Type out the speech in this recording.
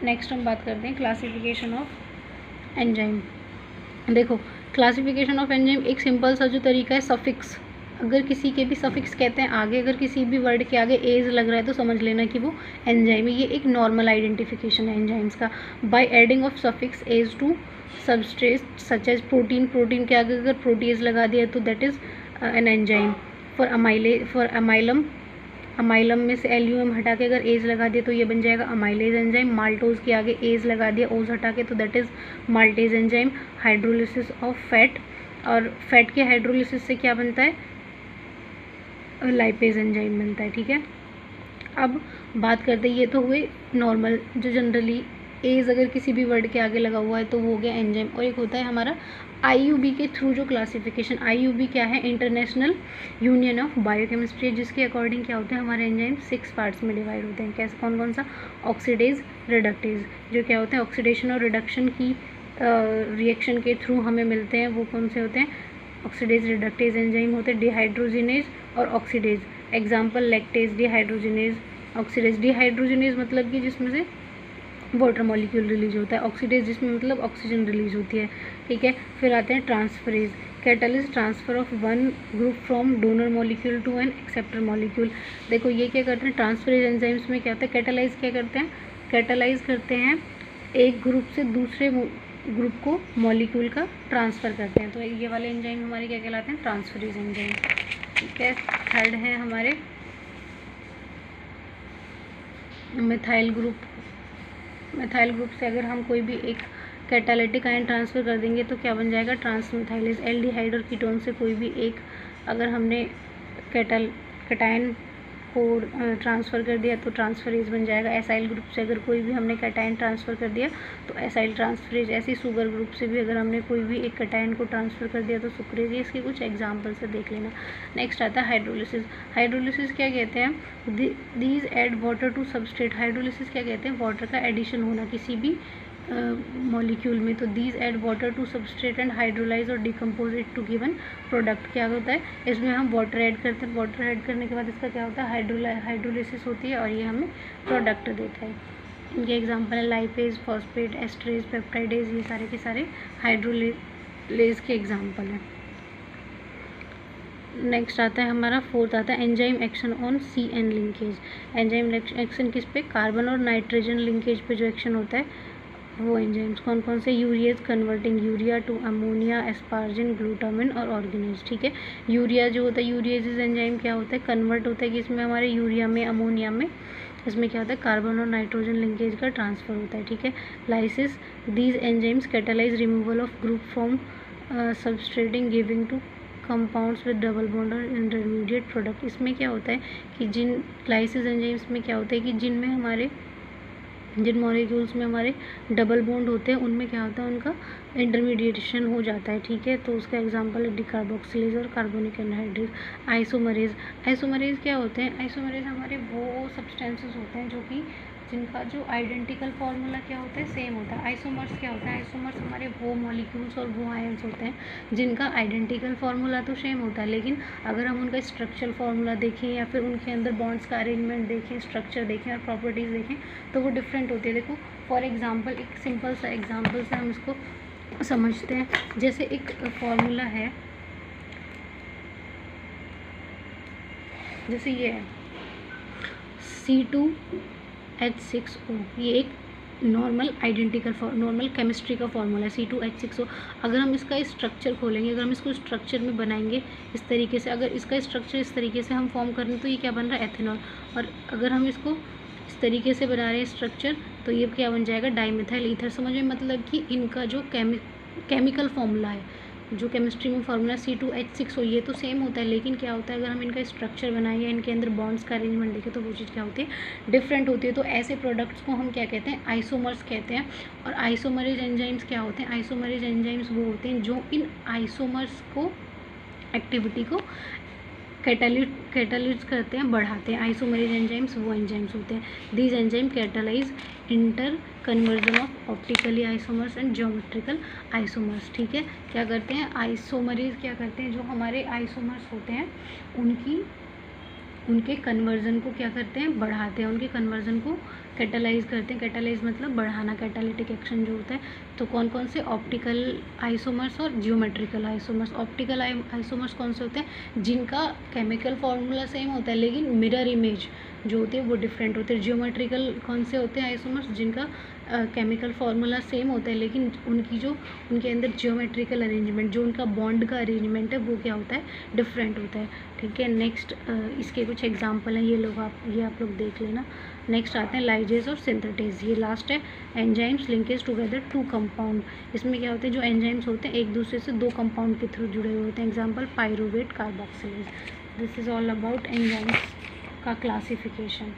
Next हम बात करते हैं क्लासिफिकेशन ऑफ एंजाइम। देखो, क्लासिफिकेशन ऑफ एंजाइम एक सिंपल सा जो तरीका है, सफिक्स। अगर किसी के भी सफिक्स कहते हैं आगे, अगर किसी भी वर्ड के आगे एज लग रहा है तो समझ लेना कि वो एंजाइम है। ये एक नॉर्मल आइडेंटिफिकेशन है एंजाइम्स का। By adding of suffix ase to substrate such as protein, protein के आगे अगर प्रोटीज लगा दिया तो that is an enzyme. For amylum, amylum में से एल्यूएम हटा के अगर एज लगा दिया तो ये बन जाएगा अमाइलेज एंजाइम। माल्टोज के आगे एज लगा दिया, ओज हटा के, तो that is maltase enzyme. Hydrolysis of fat, और फैट के हाइड्रोलिसिस से क्या बनता है, लाइपेज एंजाइम बनता है। ठीक है, अब बात करते हैं, ये तो हुए नॉर्मल जो जनरली एज अगर किसी भी वर्ड के आगे लगा हुआ है तो वो हो गया एंजाइम। और एक होता है हमारा आईयूबी के थ्रू जो क्लासिफिकेशन। आईयूबी क्या है, इंटरनेशनल यूनियन ऑफ बायोकेमिस्ट्री, जिसके अकॉर्डिंग क्या होते हैं हमारे एंजाइम 6 पार्ट्स में डिवाइड होते हैं। कैसे, कौन कौन सा, ऑक्सीडेज, रिडक्टेज, जो क्या होते हैं ऑक्सीडेशन और रिडक्शन की रिएक्शन के थ्रू हमें मिलते हैं, वो कौन से होते हैं, ऑक्सीडेज रिडक्टेज एंजाइम होते हैं। डिहाइड्रोजिनेज और oxidase, example lactase, dehydrogenase, oxidase. Dehydrogenase मतलब कि जिसमें से वाटर मॉलिक्यूल रिलीज होता है, ऑक्सीडेज जिसमें मतलब ऑक्सीजन रिलीज होती है। ठीक है, फिर आते हैं transferase, catalyst transfer of one group from donor molecule to an acceptor molecule. देखो ये क्या करते हैं, ट्रांसफरेज एंजाइम्स में क्या होता है, कैटलाइज क्या करते हैं, कैटलाइज करते हैं एक ग्रुप से दूसरे ग्रुप को मॉलिक्यूल का ट्रांसफ़र करते हैं। तो ये वाले एंजाइम हमारे क्या कहलाते हैं, ट्रांसफरेज एंजाइम। ठीक है, थर्ड है हमारे मिथाइल ग्रुप। मिथाइल ग्रुप से अगर हम कोई भी एक कैटालिटिक आयन ट्रांसफ़र कर देंगे तो क्या बन जाएगा, ट्रांसमिथाइलेज। एल्डिहाइड और कीटोन से कोई भी एक अगर हमने कैटायन को ट्रांसफ़र कर दिया तो ट्रांसफरेज बन जाएगा। एसाइल ग्रुप से अगर कोई भी हमने कैटायन ट्रांसफ़र कर दिया तो एसाइल ट्रांसफरेज। ऐसे सुगर ग्रुप से भी अगर हमने कोई भी एक कैटायन को ट्रांसफ़र कर दिया तो सुक्रेज। ये इसके कुछ एग्जाम्पल से देख लेना। नेक्स्ट आता है हाइड्रोलिसिस। हाइड्रोलिसिस क्या कहते हैं, these add water to substrate. Hydrolysis क्या कहते हैं, वाटर का एडिशन होना किसी भी मॉलिक्यूल में। तो these add water to substrate and hydrolyse और decompose it to given product. क्या होता है, इसमें हम वाटर ऐड करते हैं, वाटर ऐड करने के बाद इसका क्या होता है, हाइड्रोलिसिस होती है और ये हमें प्रोडक्ट देता है। इनके एग्जांपल है लाइपेज, फॉस्फेट, एस्ट्रेज, पेप्टाइडेज, ये सारे के सारे हाइड्रोलेज के एग्जाम्पल हैं। नेक्स्ट आता है हमारा फोर्थ आता है enzyme action on CN linkage. Enzyme action किस पे, कार्बन और नाइट्रोजन लिंकेज पे जो एक्शन होता है वो एंजाइम्स कौन कौन से, urease converting urea to ammonia, asparagine, glutamine और ऑर्गेनेज। ठीक है, यूरिया जो होता है, यूरियाज एंजाइम क्या होता है, कन्वर्ट होता है कि इसमें हमारे यूरिया में, अमोनिया में, इसमें क्या होता है कार्बन और नाइट्रोजन लिंकेज का ट्रांसफ़र होता है। ठीक है, lyases, these enzymes catalyse removal of group from substrate in giving two compounds with double bond और इंटरमीडिएट प्रोडक्ट। इसमें क्या होता है कि जिन लाइसिस एंजाइम्स में क्या होता है कि जिनमें हमारे जिन मॉलिक्यूल्स में हमारे डबल बॉन्ड होते हैं उनमें क्या होता है, उनका इंटरमीडिएशन हो जाता है। ठीक है, तो उसका एग्जांपल है डिकार्बोक्सिलेज और कार्बोनिक एनहाइड्रेज। आइसोमरेज, आइसोमरेज क्या होते हैं, आइसोमरेज हमारे वो सब्सटेंसेस होते हैं जो कि जिनका जो आइडेंटिकल फार्मूला क्या होता है, सेम होता है। आइसोमर्स क्या होता है, आइसोमर्स हमारे वो मॉलिक्यूल्स और वो आयंस होते हैं जिनका आइडेंटिकल फार्मूला तो सेम होता है, लेकिन अगर हम उनका स्ट्रक्चरल फार्मूला देखें या फिर उनके अंदर बॉन्ड्स का अरेंजमेंट देखें, स्ट्रक्चर देखें और प्रॉपर्टीज़ देखें तो वो डिफरेंट होती है। देखो फॉर एग्जांपल, एक सिंपल सा एग्जांपल से हम इसको समझते हैं। जैसे एक फार्मूला है, जैसे ये है C2H6O, ये एक नॉर्मल नॉर्मल केमिस्ट्री का फार्मूला है C2H6O। अगर हम इसका स्ट्रक्चर खोलेंगे, अगर हम इसको स्ट्रक्चर में बनाएंगे इस तरीके से, अगर इसका स्ट्रक्चर इस तरीके से हम फॉर्म कर रहे हैं तो ये क्या बन रहा है, एथेनॉल। और अगर हम इसको इस तरीके से बना रहे हैं स्ट्रक्चर तो ये क्या बन जाएगा, डाईमिथाइल ईथर। समझ में, मतलब कि इनका जो केमिकल फार्मूला है, जो केमिस्ट्री में फार्मूला C2H6O, ये तो सेम होता है, लेकिन क्या होता है अगर हम इनका स्ट्रक्चर बनाएं या इनके अंदर बॉन्ड्स का अरेंजमेंट देखें तो वो चीज़ क्या होती है, डिफरेंट होती है। तो ऐसे प्रोडक्ट्स को हम क्या कहते हैं, आइसोमर्स कहते हैं। और आइसोमरेज एंजाइम्स क्या होते हैं, आइसोमरेज एंजाइम्स वो होते हैं जो इन आइसोमर्स को एक्टिविटी को कैटालिज करते हैं, बढ़ाते हैं। आइसोमरेज एंजाइम्स वो एंजाइम्स होते हैं। These enzyme catalyse inter conversion of optically isomers and geometrical isomers. ठीक है, क्या करते हैं आइसोमरेज, क्या करते हैं जो हमारे आइसोमर्स होते हैं उनके कन्वर्जन को क्या करते हैं, बढ़ाते हैं, उनके कन्वर्जन को कैटालाइज करते हैं। कैटालाइज मतलब बढ़ाना, कैटालिटिक एक्शन जो होता है। तो कौन कौन से ऑप्टिकल आइसोमर्स और जियोमेट्रिकल आइसोमर्स। ऑप्टिकल आइसोमर्स कौन से होते हैं, जिनका केमिकल फार्मूला सेम होता है लेकिन मिरर इमेज जो होती है वो डिफरेंट होती है। जियोमेट्रिकल कौन से होते हैं आइसोमर्स, जिनका केमिकल फार्मूला सेम होता है लेकिन उनके अंदर जियोमेट्रिकल अरेंजमेंट, जो उनका बॉन्ड का अरेंजमेंट है वो क्या होता है, डिफरेंट होता है। ठीक है, नेक्स्ट इसके कुछ एग्जांपल हैं, ये आप लोग देख लेना। नेक्स्ट आते हैं लाइजेज और सिंथेटेज, ये लास्ट है। Enzymes linkage together two compound, इसमें क्या होता है, जो एंजाइम्स होते हैं एक दूसरे से दो कंपाउंड के थ्रू जुड़े हुए होते हैं। Example pyruvate, carboxylase. This is all about enzymes का क्लासिफिकेशन।